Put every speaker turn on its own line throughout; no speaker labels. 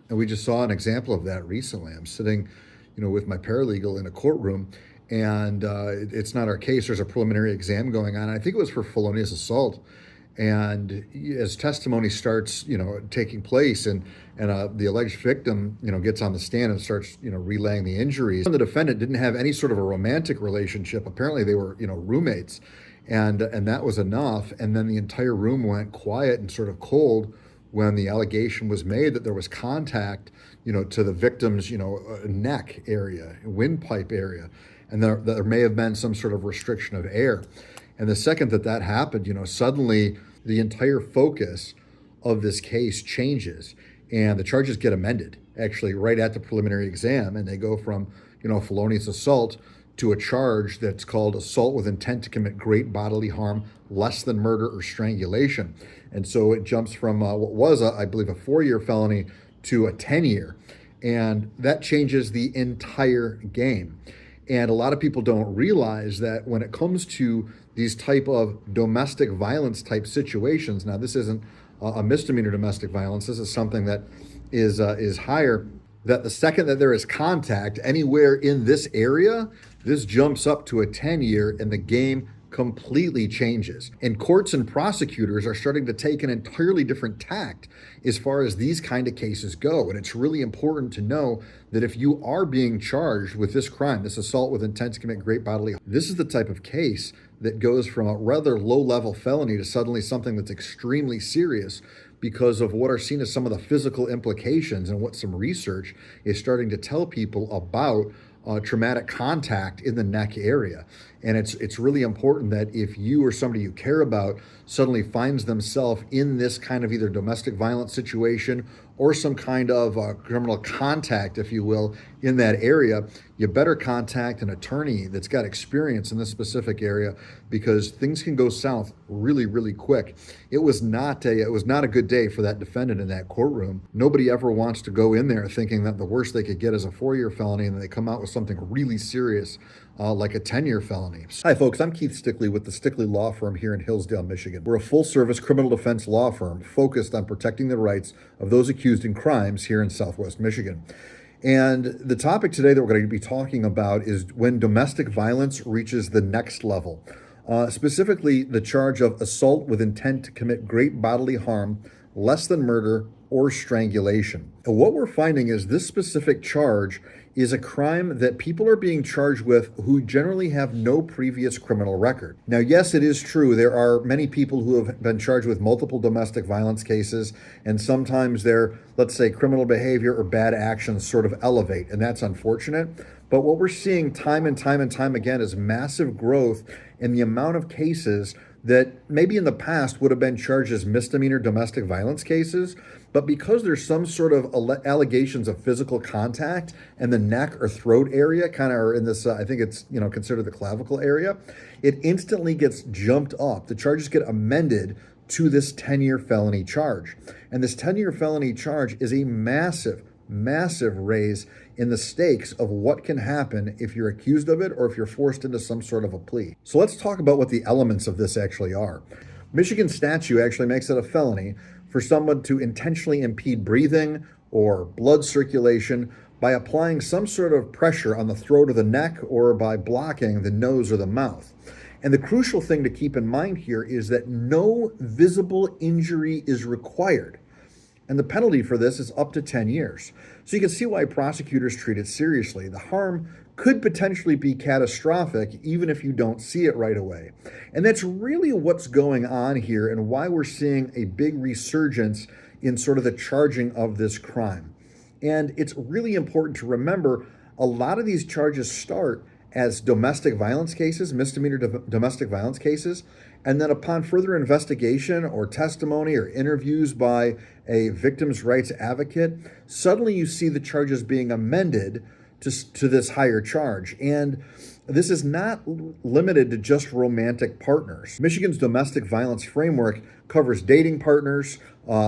And we just saw an example of that recently. I'm sitting, with my paralegal in a courtroom, and it's not our case. There's a preliminary exam going on. I think it was for felonious assault. And as testimony starts, taking place, and the alleged victim, gets on the stand and starts, relaying the injuries. The defendant didn't have any sort of a romantic relationship. Apparently, they were, roommates, and that was enough. And then the entire room went quiet and sort of cold when the allegation was made that there was contact, to the victim's, neck area, windpipe area, and there may have been some sort of restriction of air. And the second that happened, suddenly the entire focus of this case changes, and the charges get amended actually right at the preliminary exam, and they go from, felonious assault to a charge that's called assault with intent to commit great bodily harm, less than murder or strangulation. And so it jumps from what was, I believe, a 4-year felony to a 10-year. And that changes the entire game. And a lot of people don't realize that when it comes to these type of domestic violence type situations, now this isn't a misdemeanor domestic violence, this is something that is higher, that the second that there is contact anywhere in this area, this jumps up to a 10-year and the game completely changes. And courts and prosecutors are starting to take an entirely different tact as far as these kind of cases go. And it's really important to know that if you are being charged with this crime, this assault with intent to commit great bodily harm, this is the type of case that goes from a rather low-level felony to suddenly something that's extremely serious because of what are seen as some of the physical implications and what some research is starting to tell people about traumatic contact in the neck area. And it's really important that if you or somebody you care about suddenly finds themselves in this kind of either domestic violence situation or some kind of criminal contact, if you will, in that area, you better contact an attorney that's got experience in this specific area, because things can go south really, really quick. It was not a good day for that defendant in that courtroom. Nobody ever wants to go in there thinking that the worst they could get is a 4-year felony, and then they come out with something really serious like a 10-year felony. Hi, folks. I'm Keith Stickley with the Stickley Law Firm here in Hillsdale, Michigan. We're a full-service criminal defense law firm focused on protecting the rights of those accused in crimes here in Southwest Michigan. And the topic today that we're going to be talking about is when domestic violence reaches the next level. Specifically, the charge of assault with intent to commit great bodily harm, less than murder, or strangulation. And what we're finding is this specific charge is a crime that people are being charged with who generally have no previous criminal record. Now, yes, it is true. There are many people who have been charged with multiple domestic violence cases, and sometimes their, let's say, criminal behavior or bad actions sort of elevate, and that's unfortunate. But what we're seeing time and time and time again is massive growth in the amount of cases that maybe in the past would have been charged as misdemeanor domestic violence cases, but because there's some sort of allegations of physical contact in the neck or throat area, kind of, or in this, I think it's, considered the clavicle area, it instantly gets jumped up. The charges get amended to this 10-year felony charge. And this 10-year felony charge is a massive raise in the stakes of what can happen if you're accused of it or if you're forced into some sort of a plea. So let's talk about what the elements of this actually are. Michigan statute actually makes it a felony for someone to intentionally impede breathing or blood circulation by applying some sort of pressure on the throat or the neck or by blocking the nose or the mouth. And the crucial thing to keep in mind here is that no visible injury is required. And the penalty for this is up to 10 years. So you can see why prosecutors treat it seriously. The harm could potentially be catastrophic even if you don't see it right away. And that's really what's going on here and why we're seeing a big resurgence in sort of the charging of this crime. And it's really important to remember a lot of these charges start as domestic violence cases, misdemeanor domestic violence cases, and then upon further investigation or testimony or interviews by a victim's rights advocate, suddenly you see the charges being amended to this higher charge. And this is not limited to just romantic partners. Michigan's domestic violence framework covers dating partners,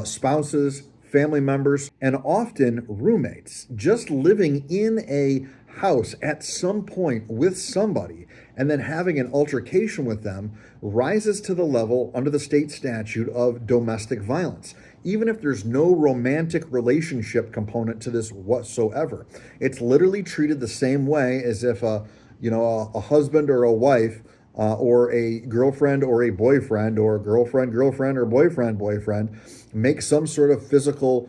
spouses, family members, and often roommates. Just living in a house at some point with somebody and then having an altercation with them rises to the level under the state statute of domestic violence. even if there's no romantic relationship component to this whatsoever. It's literally treated the same way as if a husband or a wife or a girlfriend or a boyfriend or girlfriend or boyfriend make some sort of physical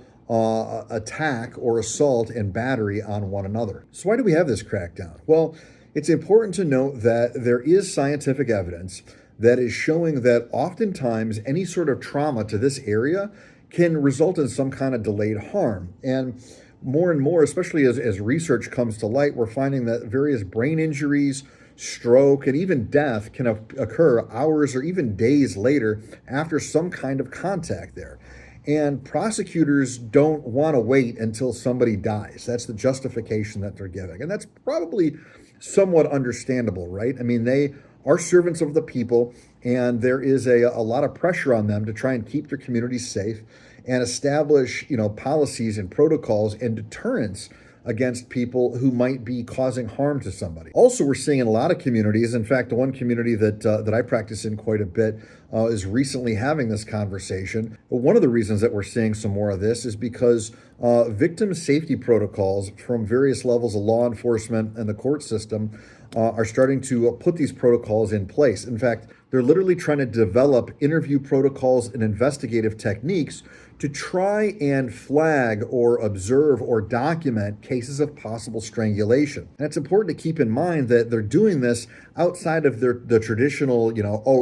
attack or assault and battery on one another. So why do we have this crackdown? Well, it's important to note that there is scientific evidence that is showing that oftentimes any sort of trauma to this area can result in some kind of delayed harm. And more, especially as research comes to light, we're finding that various brain injuries, stroke, and even death can occur hours or even days later after some kind of contact there. And prosecutors don't want to wait until somebody dies. That's the justification that they're giving. And that's probably somewhat understandable, right? I mean, they are servants of the people, and there is a lot of pressure on them to try and keep their communities safe and establish, policies and protocols and deterrence against people who might be causing harm to somebody. Also, we're seeing in a lot of communities, in fact, the one community that I practice in quite a bit is recently having this conversation. But one of the reasons that we're seeing some more of this is because victim safety protocols from various levels of law enforcement and the court system are starting to put these protocols in place. In fact, they're literally trying to develop interview protocols and investigative techniques to try and flag or observe or document cases of possible strangulation. And it's important to keep in mind that they're doing this outside of the traditional,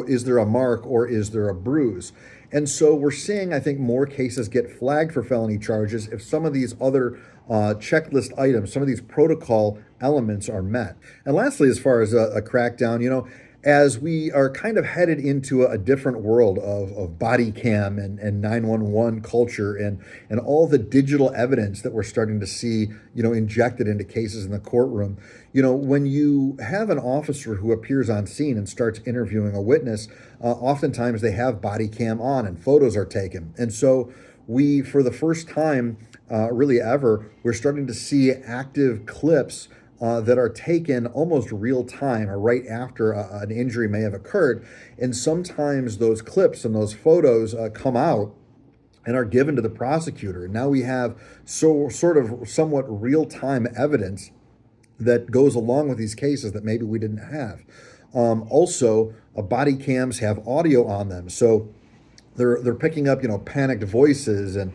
is there a mark or is there a bruise? And so we're seeing, I think, more cases get flagged for felony charges if some of these other checklist items, some of these protocol elements are met. And lastly, as far as a crackdown, as we are kind of headed into a different world of body cam and 911 culture and all the digital evidence that we're starting to see, injected into cases in the courtroom, when you have an officer who appears on scene and starts interviewing a witness, oftentimes they have body cam on and photos are taken. And so we, for the first time, really ever, we're starting to see active clips that are taken almost real time or right after an injury may have occurred. And sometimes those clips and those photos come out and are given to the prosecutor. And now we have sort of somewhat real-time evidence that goes along with these cases that maybe we didn't have. Also, body cams have audio on them. So they're picking up, panicked voices and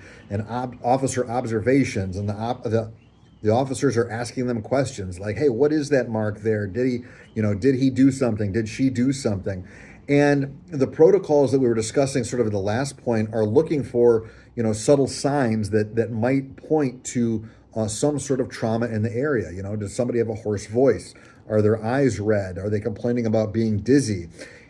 officer observations, and the officers are asking them questions like, hey, what is that mark there? Did he do something? Did she do something? And the protocols that we were discussing sort of at the last point are looking for, subtle signs that might point to some sort of trauma in the area. Does somebody have a hoarse voice? Are their eyes red? Are they complaining about being dizzy?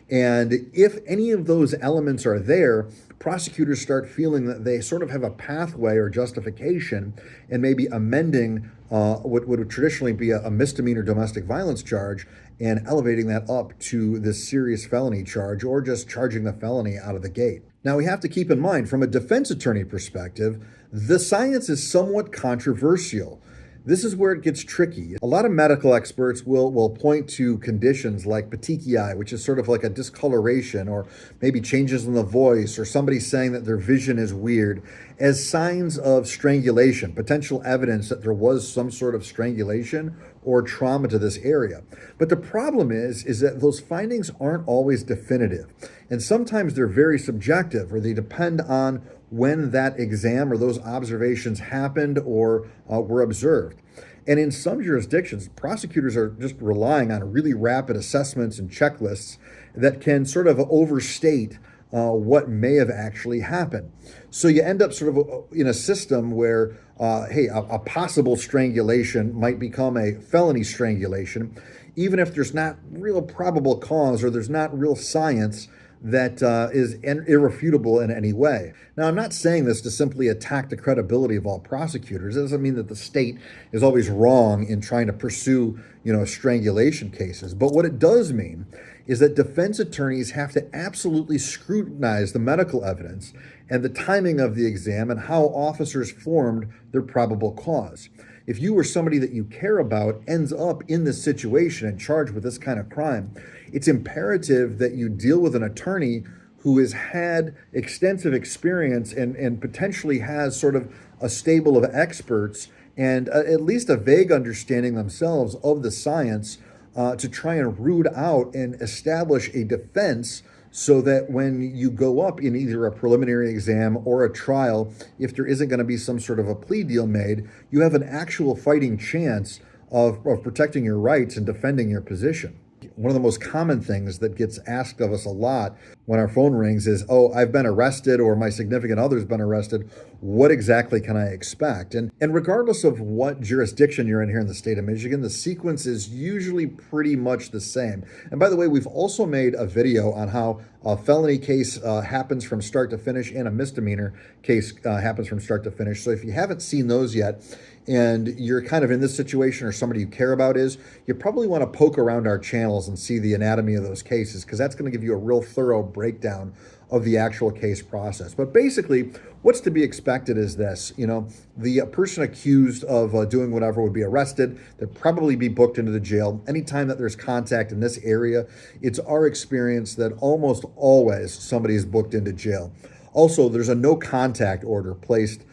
And if any of those elements are there, prosecutors start feeling that they sort of have a pathway or justification and maybe amending what would traditionally be a misdemeanor domestic violence charge and elevating that up to this serious felony charge or just charging the felony out of the gate. Now, we have to keep in mind, from a defense attorney perspective, the science is somewhat controversial. This is where it gets tricky. A lot of medical experts will point to conditions like petechiae, which is sort of like a discoloration or maybe changes in the voice or somebody saying that their vision is weird, as signs of strangulation, potential evidence that there was some sort of strangulation or trauma to this area. But the problem is that those findings aren't always definitive. And sometimes they're very subjective, or they depend on when that exam or those observations happened or were observed. And in some jurisdictions, prosecutors are just relying on really rapid assessments and checklists that can sort of overstate what may have actually happened. So you end up sort of in a system where, a possible strangulation might become a felony strangulation, even if there's not real probable cause or there's not real science that is irrefutable in any way. Now, I'm not saying this to simply attack the credibility of all prosecutors. It doesn't mean that the state is always wrong in trying to pursue, strangulation cases. But what it does mean is that defense attorneys have to absolutely scrutinize the medical evidence and the timing of the exam and how officers formed their probable cause. If you or somebody that you care about ends up in this situation and charged with this kind of crime, it's imperative that you deal with an attorney who has had extensive experience and potentially has sort of a stable of experts and at least a vague understanding themselves of the science to try and root out and establish a defense so that when you go up in either a preliminary exam or a trial, if there isn't going to be some sort of a plea deal made, you have an actual fighting chance of protecting your rights and defending your position. One of the most common things that gets asked of us a lot when our phone rings is, oh, I've been arrested or my significant other's been arrested. What exactly can I expect? And regardless of what jurisdiction you're in here in the state of Michigan, the sequence is usually pretty much the same. And by the way, we've also made a video on how a felony case happens from start to finish and a misdemeanor case happens from start to finish. So if you haven't seen those yet, and you're kind of in this situation or somebody you care about is, you probably want to poke around our channels and see the anatomy of those cases, because that's going to give you a real thorough breakdown of the actual case process. But basically, what's to be expected is this. The person accused of doing whatever would be arrested. They'd probably be booked into the jail. Anytime that there's contact in this area, it's our experience that almost always somebody is booked into jail. Also, there's a no contact order placed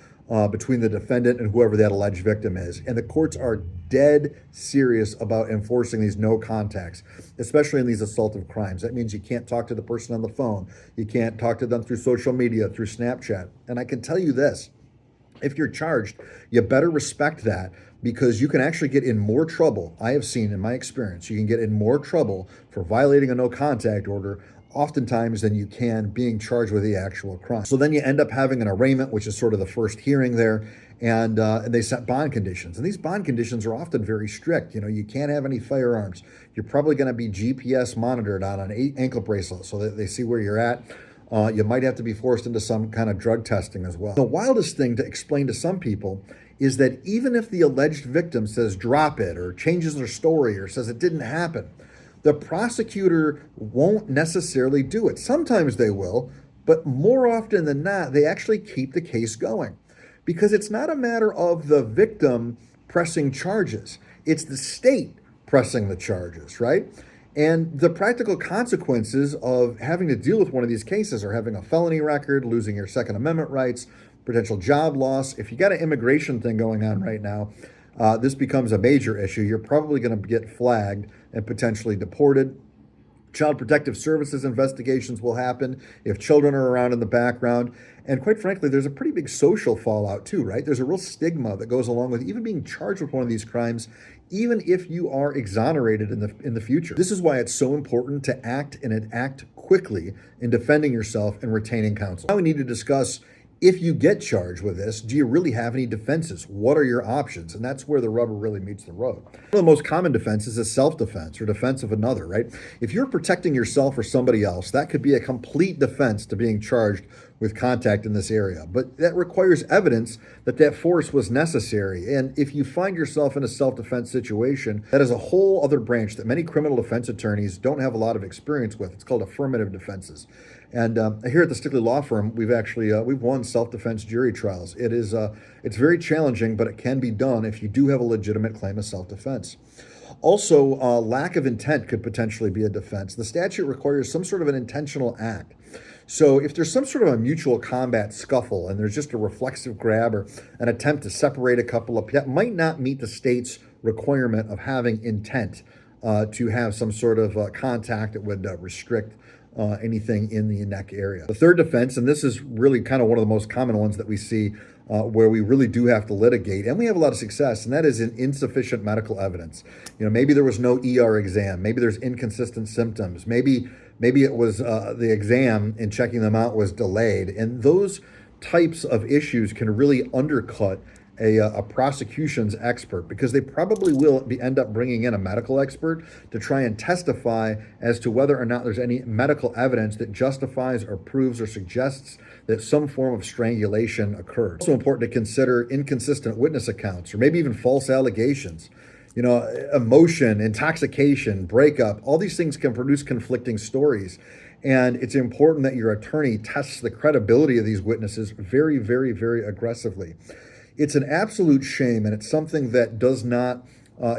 between the defendant and whoever that alleged victim is. And the courts are dead serious about enforcing these no contacts, especially in these assaultive crimes. That means you can't talk to the person on the phone. You can't talk to them through social media, through Snapchat. And I can tell you this, if you're charged, you better respect that, because you can actually get in more trouble. I have seen in my experience, you can get in more trouble for violating a no contact order oftentimes than you can being charged with the actual crime. So then you end up having an arraignment, which is sort of the first hearing there, and they set bond conditions. And these bond conditions are often very strict. You can't have any firearms. You're probably going to be GPS monitored on an ankle bracelet so that they see where you're at. You might have to be forced into some kind of drug testing as well. The wildest thing to explain to some people is that even if the alleged victim says drop it or changes their story or says it didn't happen, the prosecutor won't necessarily do it. Sometimes they will, but more often than not, they actually keep the case going, because it's not a matter of the victim pressing charges. It's the state pressing the charges, right? And the practical consequences of having to deal with one of these cases are having a felony record, losing your Second Amendment rights, potential job loss. If you got an immigration thing going on right now, this becomes a major issue. You're probably going to get flagged and potentially deported. Child Protective Services investigations will happen if children are around in the background. And quite frankly, there's a pretty big social fallout too, right? There's a real stigma that goes along with even being charged with one of these crimes, even if you are exonerated in the future. This is why it's so important to act quickly in defending yourself and retaining counsel. Now we need to discuss, if you get charged with this, do you really have any defenses? What are your options? And that's where the rubber really meets the road. One of the most common defenses is self-defense or defense of another, right? If you're protecting yourself or somebody else, that could be a complete defense to being charged with contact in this area. But that requires evidence that that force was necessary. And if you find yourself in a self-defense situation, that is a whole other branch that many criminal defense attorneys don't have a lot of experience with. It's called affirmative defenses. And here at the Stickley Law Firm, we've won self-defense jury trials. It's very challenging, but it can be done if you do have a legitimate claim of self-defense. Also, lack of intent could potentially be a defense. The statute requires some sort of an intentional act. So if there's some sort of a mutual combat scuffle and there's just a reflexive grab or an attempt to separate a couple of people, that might not meet the state's requirement of having intent to have some sort of contact that would restrict anything in the neck area. The third defense, and this is really kind of one of the most common ones that we see where we really do have to litigate, and we have a lot of success, and that is in insufficient medical evidence. Maybe there was no ER exam, maybe there's inconsistent symptoms, maybe it was the exam and checking them out was delayed, and those types of issues can really undercut a prosecution's expert, because they probably will end up bringing in a medical expert to try and testify as to whether or not there's any medical evidence that justifies or proves or suggests that some form of strangulation occurred. It's also important to consider inconsistent witness accounts or maybe even false allegations. Emotion, intoxication, breakup, all these things can produce conflicting stories. And it's important that your attorney tests the credibility of these witnesses very, very, very aggressively. It's an absolute shame, and it's something that does not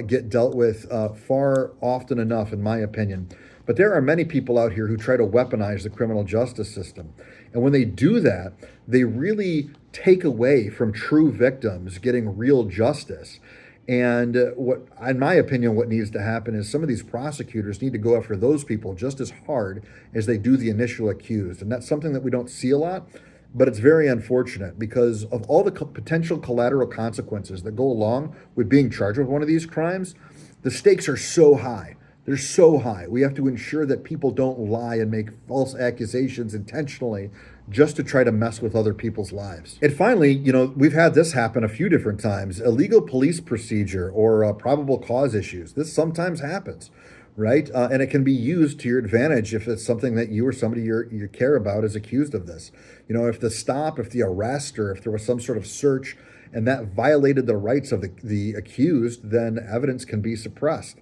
get dealt with far often enough, in my opinion. But there are many people out here who try to weaponize the criminal justice system. And when they do that, they really take away from true victims getting real justice. And what, in my opinion, what needs to happen is some of these prosecutors need to go after those people just as hard as they do the initial accused. And that's something that we don't see a lot, but it's very unfortunate because of all the potential collateral consequences that go along with being charged with one of these crimes. The stakes are so high. They're so high. We have to ensure that people don't lie and make false accusations intentionally just to try to mess with other people's lives. And finally, we've had this happen a few different times. Illegal police procedure or probable cause issues. This sometimes happens, right? And it can be used to your advantage if it's something that you or somebody you care about is accused of this. If the stop, if the arrest, or if there was some sort of search and that violated the rights of the accused, then evidence can be suppressed.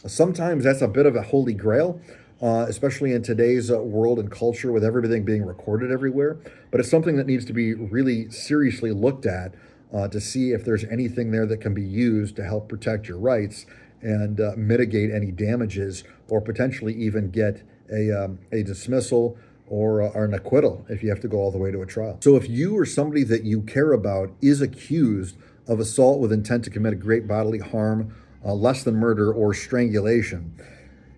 Sometimes that's a bit of a holy grail, especially in today's world and culture with everything being recorded everywhere. But it's something that needs to be really seriously looked at to see if there's anything there that can be used to help protect your rights and mitigate any damages, or potentially even get a dismissal or an acquittal if you have to go all the way to a trial. So if you or somebody that you care about is accused of assault with intent to commit a great bodily harm, less than murder, or strangulation,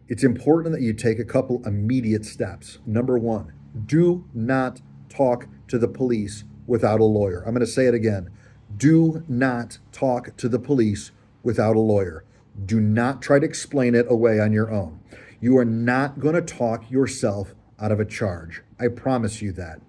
it's important that you take a couple immediate steps. Number one, do not talk to the police without a lawyer. I'm going to say it again. Do not talk to the police without a lawyer. Do not try to explain it away on your own. You are not going to talk yourself out of a charge. I promise you that.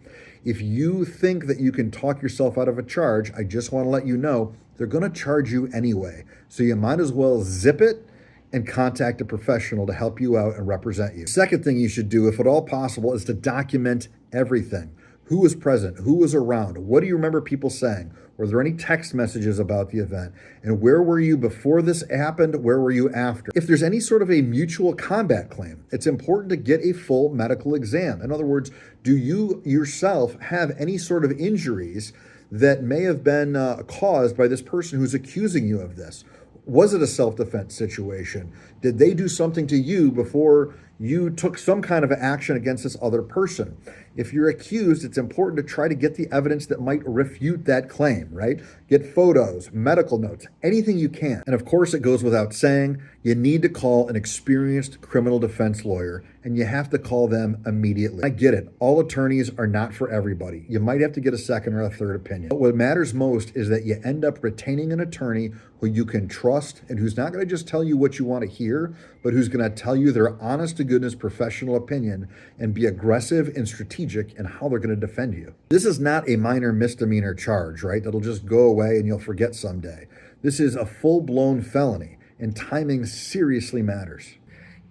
If you think that you can talk yourself out of a charge, I just want to let you know they're going to charge you anyway. So you might as well zip it and contact a professional to help you out and represent you. Second thing you should do, if at all possible, is to document everything. Who was present? Who was around? What do you remember people saying? Were there any text messages about the event? And where were you before this happened? Where were you after? If there's any sort of a mutual combat claim, it's important to get a full medical exam. In other words, do you yourself have any sort of injuries that may have been caused by this person who's accusing you of this? Was it a self-defense situation? Did they do something to you before you took some kind of action against this other person? If you're accused, it's important to try to get the evidence that might refute that claim, right? Get photos, medical notes, anything you can. And of course, it goes without saying, you need to call an experienced criminal defense lawyer, and you have to call them immediately. I get it. All attorneys are not for everybody. You might have to get a second or a third opinion. But what matters most is that you end up retaining an attorney who you can trust and who's not going to just tell you what you want to hear, but who's going to tell you their honest to goodness professional opinion and be aggressive and strategic in how they're going to defend you. This is not a minor misdemeanor charge, right? That'll just go away and you'll forget someday. This is a full-blown felony, and timing seriously matters.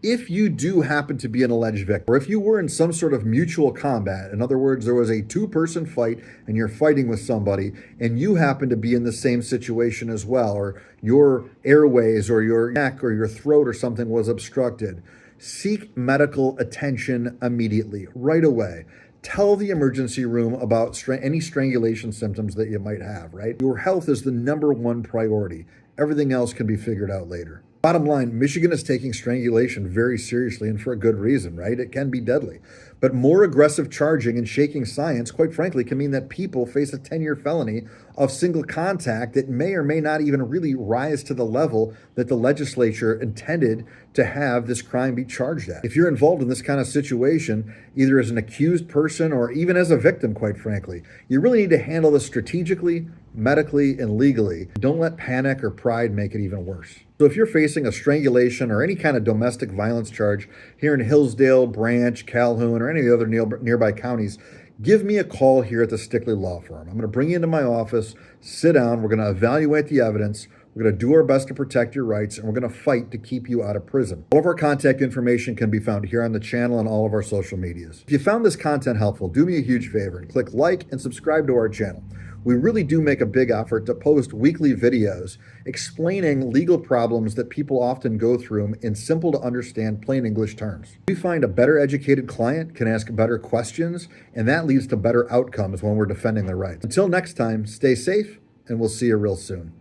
If you do happen to be an alleged victim, or if you were in some sort of mutual combat, in other words, there was a two-person fight and you're fighting with somebody and you happen to be in the same situation as well, or your airways or your neck or your throat or something was obstructed, seek medical attention immediately, right away. Tell the emergency room about any strangulation symptoms that you might have, right? Your health is the number one priority. Everything else can be figured out later. Bottom line, Michigan is taking strangulation very seriously, and for a good reason, right? It can be deadly. But more aggressive charging and shaking science, quite frankly, can mean that people face a 10-year felony of single contact that may or may not even really rise to the level that the legislature intended to have this crime be charged at. If you're involved in this kind of situation, either as an accused person or even as a victim, quite frankly, you really need to handle this strategically, medically, and legally. Don't let panic or pride make it even worse. So if you're facing a strangulation or any kind of domestic violence charge here in Hillsdale, Branch, Calhoun, or any of the other nearby counties, give me a call here at the Stickley Law Firm. I'm going to bring you into my office, sit down, we're going to evaluate the evidence, we're going to do our best to protect your rights, and we're going to fight to keep you out of prison. All of our contact information can be found here on the channel and all of our social medias. If you found this content helpful, do me a huge favor and click like and subscribe to our channel. We really do make a big effort to post weekly videos explaining legal problems that people often go through in simple to understand plain English terms. We find a better educated client can ask better questions, and that leads to better outcomes when we're defending their rights. Until next time, stay safe, and we'll see you real soon.